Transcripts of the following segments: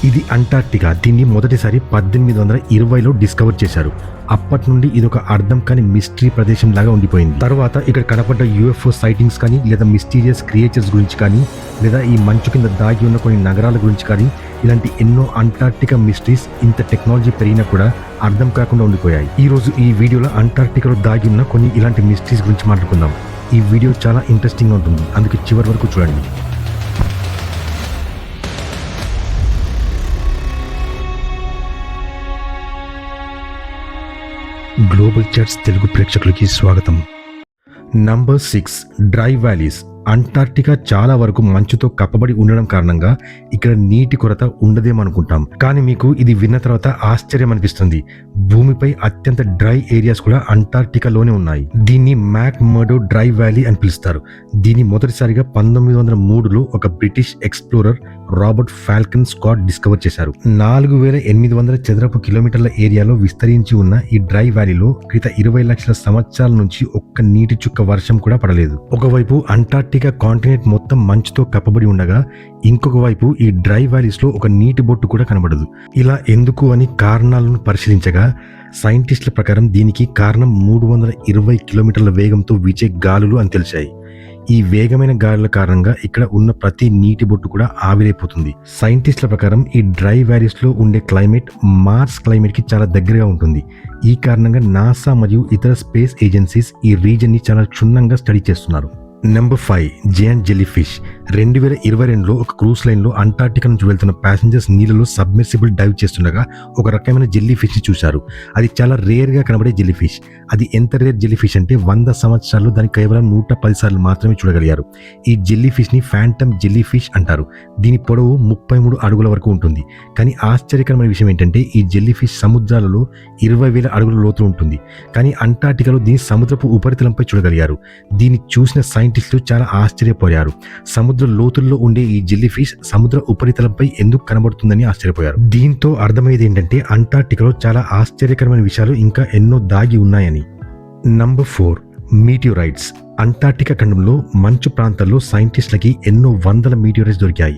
ఇది అంటార్క్టికా. దీన్ని మొదటిసారి 1820లో డిస్కవర్ చేశారు. అప్పటి నుండి ఇది ఒక అర్థం కాని మిస్టరీ ప్రదేశం లాగా ఉండిపోయింది. తర్వాత ఇక్కడ కనపడ్డ యూఎఫ్ఓ సైటింగ్స్ కానీ, లేదా మిస్టీరియస్ క్రియేచర్స్ గురించి కానీ, లేదా ఈ మంచు కింద దాగి ఉన్న కొన్ని నగరాల గురించి కానీ, ఇలాంటి ఎన్నో అంటార్క్టికా మిస్టరీస్ ఇంత టెక్నాలజీ పెరిగినా కూడా అర్థం కాకుండా ఉండిపోయాయి. ఈ రోజు ఈ వీడియోలో అంటార్క్టికాలో దాగి ఉన్న కొన్ని ఇలాంటి మిస్టరీస్ గురించి మాట్లాడుకుందాం. ఈ వీడియో చాలా ఇంట్రెస్టింగ్గా ఉంటుంది, అందుకే చివరి వరకు చూడండి. గ్లోబల్ చాట్స్ తెలుగు ప్రేక్షకులకి స్వాగతం. Number 6, dry valleys. అంటార్క్టికా చాలా వరకు మంచుతో కప్పబడి ఉండడం కారణంగా ఇక్కడ నీటి కొరత ఉండదేమనుకుంటాం. కానీ మీకు ఇది విన్న తర్వాత ఆశ్చర్యం అనిపిస్తుంది. భూమిపై అత్యంత డ్రై ఏరియాస్ కూడా అంటార్క్టికాలోనే ఉన్నాయి. దీన్ని మ్యాక్ మర్డో డ్రై వ్యాలీ అని పిలుస్తారు. దీన్ని మొదటిసారిగా 1903లో ఒక British explorer Robert Falcon Scott discover చేశారు. 4800 చదరపు కిలోమీటర్ల ఏరియాలో విస్తరించి ఉన్న ఈ డ్రై వ్యాలీలో గత 20 లక్షల సంవత్సరాల నుంచి ఒక్క నీటి చుక్క వర్షం కూడా పడలేదు. ఒకవైపు అంటార్క్టికా కాంటినెంట్ మొత్తం మంచుతో కప్పబడి ఉండగా, ఇంకొక వైపు ఈ డ్రై వ్యాలీస్ లో ఒక నీటి బొట్టు కూడా కనబడదు. ఇలా ఎందుకు అని కారణాలను పరిశీలించగా సైంటిస్టుల ప్రకారం దీనికి కారణం 320 కిలోమీటర్ల వేగంతో వీచే గాలులు అని తెలిసాయి. ఈ వేగమైన గాలుల కారణంగా ఇక్కడ ఉన్న ప్రతి నీటి బొట్టు కూడా ఆవిరైపోతుంది. సైంటిస్టుల ప్రకారం ఈ డ్రై వ్యాలీస్ లో ఉండే క్లైమేట్ మార్స్ క్లైమేట్ కి చాలా దగ్గరగా ఉంటుంది. ఈ కారణంగా నాసా మరియు ఇతర స్పేస్ ఏజెన్సీస్ ఈ రీజన్ ని చాలా క్షుణ్ణంగా స్టడీ చేస్తున్నారు. Number 5, giant jellyfish. 2022లో ఒక క్రూజ్ లైన్ లో అంటార్క్టికా నుంచి వెళ్తున్న ప్యాసింజర్స్ నీళ్ళలో సబ్మెర్సిబుల్ డైవ్ చేస్తుండగా ఒక రకమైన జెల్లీ ఫిష్ ని చూశారు. అది చాలా రేర్ గా కనబడే జెల్లీ ఫిష్. అది ఎంత రేర్ జెల్లీ ఫిష్ అంటే 100 సంవత్సరాల్లో దాన్ని కేవలం 110 సార్లు మాత్రమే చూడగలిగారు. ఈ జెల్లీ ఫిష్ ని ఫ్యాంటమ్ జెల్లీ ఫిష్ అంటారు. దీని పొడవు 33 అడుగుల వరకు ఉంటుంది. కానీ ఆశ్చర్యకరమైన విషయం ఏంటంటే ఈ జెల్లీ ఫిష్ సముద్రాలలో 20,000 అడుగుల లోతు ఉంటుంది. కానీ అంటార్క్టికాలో దీని సముద్రపు ఉపరితలంపై చూడగలిగారు. దీన్ని చూసిన సైంటిస్టులు చాలా ఆశ్చర్యపోయారు. సముద్ర లోతుల్లో ఉండే ఈ జెల్లీ ఫిష్ సముద్ర ఉపరితలంపై ఎందుకు కనబడుతుందని ఆశ్చర్యపోయారు. దీంతో అర్థమయ్యేది ఏంటంటే అంటార్క్టికాలో చాలా ఆశ్చర్యకరమైన విషయాలు ఇంకా ఎన్నో దాగి ఉన్నాయని. నంబర్ 4, మీటియోరైట్స్. అంటార్క్టికా ఖండంలో మంచు ప్రాంతాల్లో సైంటిస్టులకి ఎన్నో వందల మీటియోరైట్స్ దొరికాయి.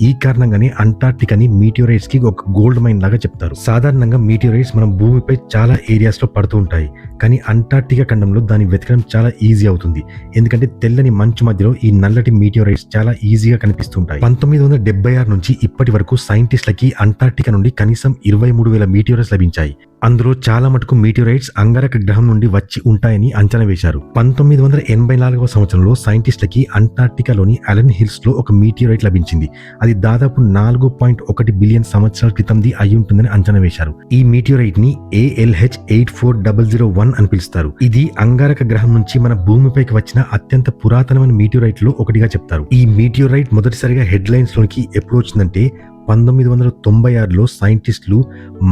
ఈ కారణంగానే అంటార్క్టికాని మీటియోరైట్స్ కి ఒక గోల్డ్ మైన్ లాగా చెప్తారు. సాధారణంగా మీటియోరైట్స్ మనం భూమిపై చాలా ఏరియాస్ లో పడుతూ ఉంటాయి. కానీ అంటార్క్టికా ఖండంలో దాన్ని వెతకడం చాలా ఈజీ అవుతుంది. ఎందుకంటే తెల్లని మంచు మధ్యలో ఈ నల్లటి మీటియోరైట్స్ చాలా ఈజీగా కనిపిస్తుంటాయి. 1976 నుంచి ఇప్పటి వరకు సైంటిస్టులకి అంటార్క్టికా నుండి కనీసం 23,000 మీటియోరైట్స్ లభించాయి. అందులో చాలా మటుకు మీటియోరైట్స్ అంగారక గ్రహం నుండి వచ్చి ఉంటాయని అంచనా వేశారు. 1984వ సంవత్సరంలో సైంటిస్టులకి అంటార్క్టికాలోని అలెన్ హిల్స్ లో ఒక మీటియోరైట్ లభించింది. అది దాదాపు 4.1 బిలియన్ సంవత్సరాల క్రితంది అయి ఉంటుందని అంచనా వేశారు. ఈ మీటియోరైట్ ని ALH 84001 అని పిలుస్తారు. ఇది అంగారక గ్రహం నుంచి మన భూమిపైకి వచ్చిన అత్యంత పురాతనమైన మీటియోరైట్ లో ఒకటిగా చెప్తారు. ఈ మీటియోరైట్ మొదటిసారిగా హెడ్ లైన్స్ లోకి ఎప్పుడు వచ్చిందంటే 1996లో సైంటిస్టులు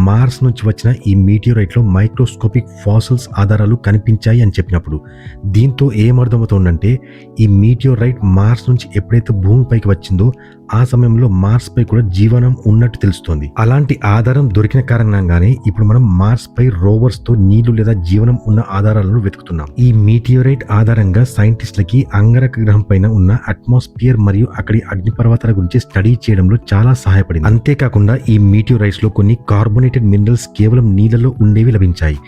మార్స్ నుంచి వచ్చిన ఈ మీటియోరైట్ లో మైక్రోస్కోపిక్ ఫాసిల్స్ ఆధారాలు కనిపించాయి అని చెప్పినప్పుడు. దీంతో ఏమర్థమవుతోందంటే ఈ మీటియోరైట్ మార్స్ నుంచి ఎప్పుడైతే భూమిపైకి వచ్చిందో ఆ సమయంలో మార్స్ పై కూడా జీవనం ఉన్నట్టు తెలుస్తోంది. అలాంటి ఆధారం దొరికిన కారణంగానే ఇప్పుడు మనం మార్స్ పై రోవర్స్ తో నీళ్లు లేదా జీవనం ఉన్న ఆధారాలను వెతుకుతున్నాం. ఈ మీటియోరైట్ ఆధారంగా సైంటిస్టులకి అంగారక గ్రహం పైన ఉన్న అట్మాస్ఫియర్ మరియు అక్కడి అగ్నిపర్వతాల గురించి స్టడీ చేయడంలో చాలా సహాయపడింది. అంతేకాకుండా ఈ మీటియోరైట్స్ లో కొన్ని కార్బోనేటెడ్ మినరల్స్ కేవలం నీళ్లలో ఉండేవి లభించాయి.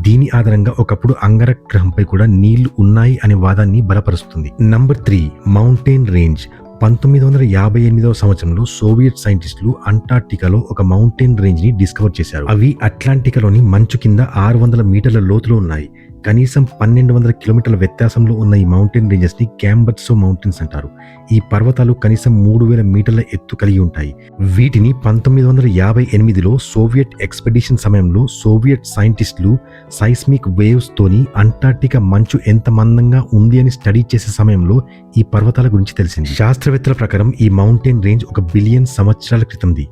దీని ఆధారంగా ఒకప్పుడు అంగారక గ్రహంపై కూడా నీళ్లు ఉన్నాయి అనే వాదాన్ని బలపరుస్తుంది. Number 3, mountain range. 1958వ సంవత్సరంలో సోవియట్ సైంటిస్టులు అంటార్క్టికాలో ఒక మౌంటైన్ రేంజ్ ని డిస్కవర్ చేశారు. అవి అట్లాంటికాలోని మంచు కింద 600 మీటర్ల లోతులో ఉన్నాయి. కనీసం 1200 కిలోమీటర్ల వ్యత్యాసంలో ఉన్న ఈ మౌంటైన్ రేంజెస్ ని క్యాంబర్సో మౌంటైన్స్ అంటారు. ఈ పర్వతాలు కనీసం 3000 మీటర్ల ఎత్తు కలిగి ఉంటాయి. వీటిని 1958లో సోవియట్ ఎక్స్పెడిషన్ సమయంలో సోవియట్ సైంటిస్టులు సైస్మిక్ వేవ్స్ తోని అంటార్క్టికా మంచు ఎంత మందంగా ఉంది అని స్టడీ చేసే సమయంలో ఈ పర్వతాల గురించి తెలిసింది. శాస్త్రవేత్తల ప్రకారం ఈ మౌంటైన్ రేంజ్ 1 బిలియన్ సంవత్సరాల క్రితంది.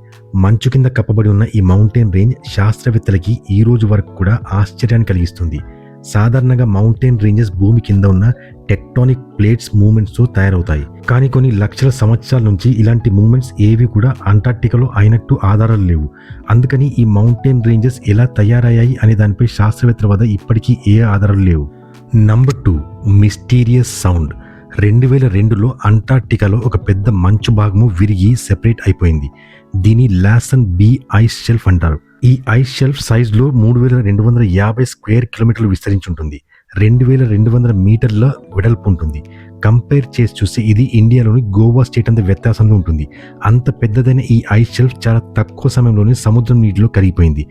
మంచు కింద కప్పబడి ఉన్న ఈ మౌంటైన్ రేంజ్ శాస్త్రవేత్తలకి ఈ రోజు వరకు కూడా ఆశ్చర్యాన్ని కలిగిస్తుంది. సాధారణంగా మౌంటైన్ రేంజెస్ భూమి కింద ఉన్న టెక్టానిక్ ప్లేట్స్ మూవ్మెంట్స్ తో తయారవుతాయి. కానీ కొన్ని లక్షల సంవత్సరాల నుంచి ఇలాంటి మూవ్మెంట్స్ ఏవి కూడా అంటార్క్టికాలో అయినట్టు ఆధారాలు లేవు. అందుకని ఈ మౌంటైన్ రేంజెస్ ఎలా తయారయ్యాయి అనే దానిపై శాస్త్రవేత్తల వద్ద ఇప్పటికీ ఏ ఆధారాలు లేవు. Number 2, mysterious sound. 2002లో అంటార్క్టికాలో ఒక పెద్ద మంచు భాగము విరిగి సెపరేట్ అయిపోయింది. దీని లార్సన్ బి ఐస్ షెల్ఫ్ అంటారు. ఈ ఐస్ షెల్ఫ్ సైజులో 3250 స్క్వేర్ కిలోమీటర్లు విస్తరించి ఉంటుంది. 2200 మీటర్ల వెడల్పు ఉంటుంది. కంపేర్ చేసి చూస్తే ఇది ఇండియాలోని గోవా స్టేట్ అంత వ్యత్యాసంలో ఉంటుంది. అంత పెద్దదైన ఈ ఐస్ షెల్ఫ్ చాలా తక్కువ సమయంలోనే సముద్రం నీటిలో కరిగిపోయింది.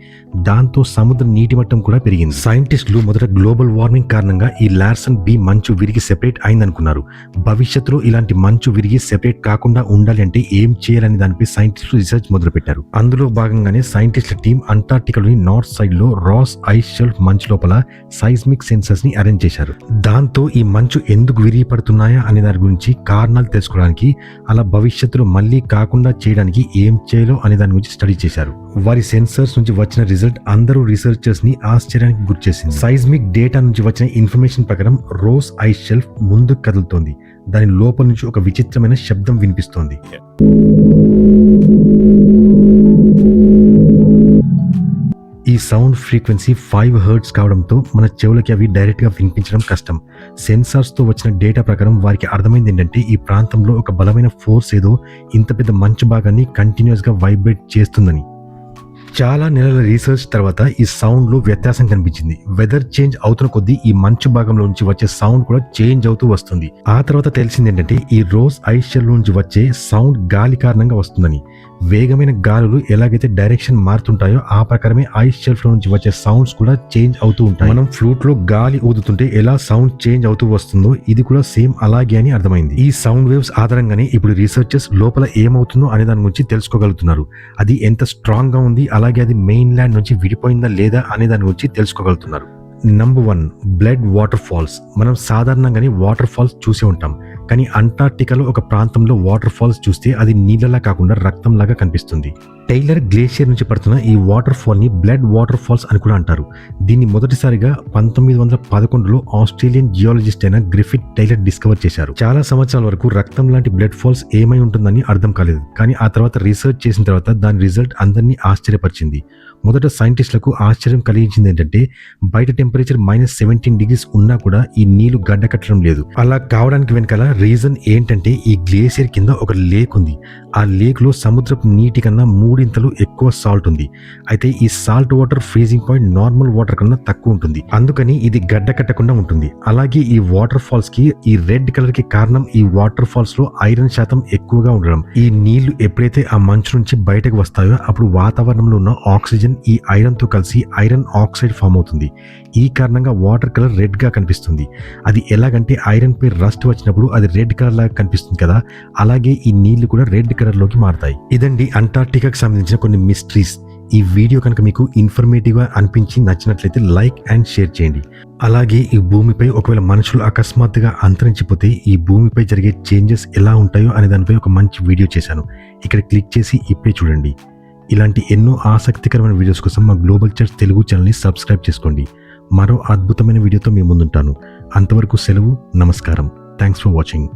దాంతో సముద్ర నీటి మట్టం కూడా పెరిగింది. సైంటిస్టులు మొదట గ్లోబల్ వార్మింగ్ కారణంగా ఈ లార్సన్ బి మంచు విరిగి సెపరేట్ అయిందనుకున్నారు. భవిష్యత్తులో ఇలాంటి మంచు విరిగి సెపరేట్ కాకుండా ఉండాలి అంటే ఏం చేయాలని దానిపై సైంటిస్టులు రీసెర్చ్ మొదలుపెట్టారు. అందులో భాగంగానే సైంటిస్టుల టీం అంటార్టికాలోని నార్త్ సైడ్ లో రాస్ ఐస్ షెల్ఫ్ మంచు లోపల సైస్మిక్ సెన్సర్స్ ని అరేంజ్ చేశారు. దాంతో ఈ మంచు ఎందుకు విరిగి పడుతున్నాయా అనే దాని గురించి కారణాలు తెలుసుకోవడానికి, అలా భవిష్యత్తులో మళ్ళీ కాకుండా చేయడానికి ఏం చేయాలో అనే దాని గురించి స్టడీ చేశారు. వారి సెన్సర్స్ నుంచి వచ్చిన రిజల్ట్ అందరూ రీసెర్చర్స్ ని ఆశ్చర్యానికి గురిచేసింది. సైస్మిక్ డేటా నుంచి వచ్చిన ఇన్ఫర్మేషన్ ప్రకారం రోస్ ఐస్ షెల్ఫ్ ముందుకు కదులుతోంది. దాని లోపల నుంచి ఒక విచిత్రమైన శబ్దం వినిపిస్తోంది. ఈ సౌండ్ ఫ్రీక్వెన్సీ 5 హెర్ట్జ్ కావడంతో మన చెవులకి అవి డైరెక్ట్ గా వినిపించడం కష్టం. సెన్సార్స్ తో వచ్చిన డేటా ప్రకారం వారికి అర్థమైంది ఏంటంటే ఈ ప్రాంతంలో ఒక బలమైన ఫోర్స్ ఏదో ఇంత పెద్ద మంచు భాగాన్ని కంటిన్యూస్ గా వైబ్రేట్ చేస్తుందని. చాలా నెలల రీసెర్చ్ తర్వాత ఈ సౌండ్ లో వ్యత్యాసం కనిపించింది. వెదర్ చేంజ్ అవుతున్న కొద్దీ ఈ మంచు భాగంలో నుంచి వచ్చే సౌండ్ కూడా చేంజ్ అవుతూ వస్తుంది. ఆ తర్వాత తెలిసింది ఏంటంటే ఈ రోస్ ఐస్ షెల్ నుంచి వచ్చే సౌండ్ గాలి కారణంగా వస్తుందని. వేగమైన గాలులు ఎలాగైతే డైరెక్షన్ మారుతుంటాయో ఆ ప్రకారమే ఐస్ షెల్ఫ్ లో నుంచి వచ్చే సౌండ్స్ కూడా చేంజ్ అవుతూ ఉంటాయి. మనం ఫ్లూట్ లో గాలి ఊదుతుంటే ఎలా సౌండ్ చేంజ్ అవుతూ వస్తుందో ఇది కూడా సేమ్ అలాగే అని అర్థమైంది. ఈ సౌండ్ వేవ్స్ ఆధారంగానే ఇప్పుడు రీసెర్చర్స్ లోపల ఏమవుతుందో అనే దాని గురించి తెలుసుకోగలుగుతున్నారు. అది ఎంత స్ట్రాంగ్ గా ఉంది, అలాగే అది మెయిన్ ల్యాండ్ నుంచి విడిపోయిందా లేదా అనే దాని గురించి తెలుసుకోగలుగుతున్నారు. Number 1, blood waterfalls. మనం సాధారణంగానే వాటర్ ఫాల్స్ చూసే ఉంటాం, కానీ అంటార్క్టికాలో ఒక ప్రాంతంలో వాటర్ ఫాల్స్ చూస్తే అది నీళ్ళలా కాకుండా రక్తంలాగా కనిపిస్తుంది. టైలర్ గ్లేషియర్ నుంచి పడుతున్న ఈ వాటర్ ఫాల్ ని బ్లడ్ వాటర్ ఫాల్స్ అని కూడా అంటారు. దీన్ని మొదటిసారిగా 1911లో ఆస్ట్రేలియన్ జియాలజిస్ట్ అయిన గ్రిఫిత్ టైలర్ డిస్కవర్ చేశారు. చాలా సంవత్సరాల వరకు రక్తం లాంటి బ్లడ్ ఫాల్స్ ఏమై ఉంటుందని అర్థం కాలేదు, కానీ ఆ తర్వాత రీసెర్చ్ చేసిన తర్వాత దాని రిజల్ట్ అందరినీ ఆశ్చర్యపరిచింది. మొదట సైంటిస్టులకు ఆశ్చర్యం కలిగించింది ఏంటంటే బయట టెంపరేచర్ -17 degrees ఉన్నా కూడా ఈ నీళ్లు గడ్డ కట్టడం లేదు. అలా కావడానికి వెనకాల రీజన్ ఏంటంటే ఈ గ్లేసియర్ కింద ఒక లేక్ ఉంది. ఆ లేక్ లో సముద్రపు నీటి కన్నా 3 ఇంతలు ఎక్కువ సాల్ట్ ఉంది. అయితే ఈ salt water freezing point normal water కన్నా తక్కువ ఉంటుంది. అందుకని ఇది గడ్డ కట్టకుండా ఉంటుంది. అలాగే ఈ వాటర్ ఫాల్స్ కి ఈ రెడ్ కలర్ కి కారణం ఈ వాటర్ ఫాల్స్ లో ఐరన్ శాతం ఎక్కువగా ఉండడం. ఈ నీళ్లు ఎప్పుడైతే ఆ మంచు నుంచి బయటకు వస్తాయో అప్పుడు వాతావరణంలో ఉన్న ఆక్సిజన్ ఈ ఐరన్ తో కలిసి ఐరన్ ఆక్సైడ్ ఫామ్ అవుతుంది. ఈ కారణంగా వాటర్ కలర్ రెడ్ గా కనిపిస్తుంది. అది ఎలాగంటే ఐరన్ పై రస్ట్ వచ్చినప్పుడు అది రెడ్ కలర్ లాగా కనిపిస్తుంది కదా, అలాగే ఈ నీళ్లు కూడా రెడ్ కలర్ లోకి మారుతాయి. ఇదండి అంటార్క్టికాకి సంబంధించిన కొన్ని మిస్టరీస్. ఈ వీడియో కనుక మీకు ఇన్ఫర్మేటివ్ గా అనిపించి నచ్చినట్లయితే లైక్ అండ్ షేర్ చేయండి. అలాగే ఈ భూమిపై ఒకవేళ మనుషులు అకస్మాత్తుగా అంతరించిపోతే ఈ భూమిపై జరిగే చేంజెస్ ఎలా ఉంటాయో అనే దానిపై ఒక మంచి వీడియో చేశాను. ఇక్కడ క్లిక్ చేసి ఇప్పుడే చూడండి. ఇలాంటి ఎన్నో ఆసక్తికరమైన వీడియోస్ కోసం మా గ్లోబల్ చర్చ్ తెలుగు ఛానల్ని సబ్స్క్రైబ్ చేసుకోండి. మరో అద్భుతమైన వీడియోతో మీ ముందుంటాను. అంతవరకు సెలవు. నమస్కారం. Thanks for watching.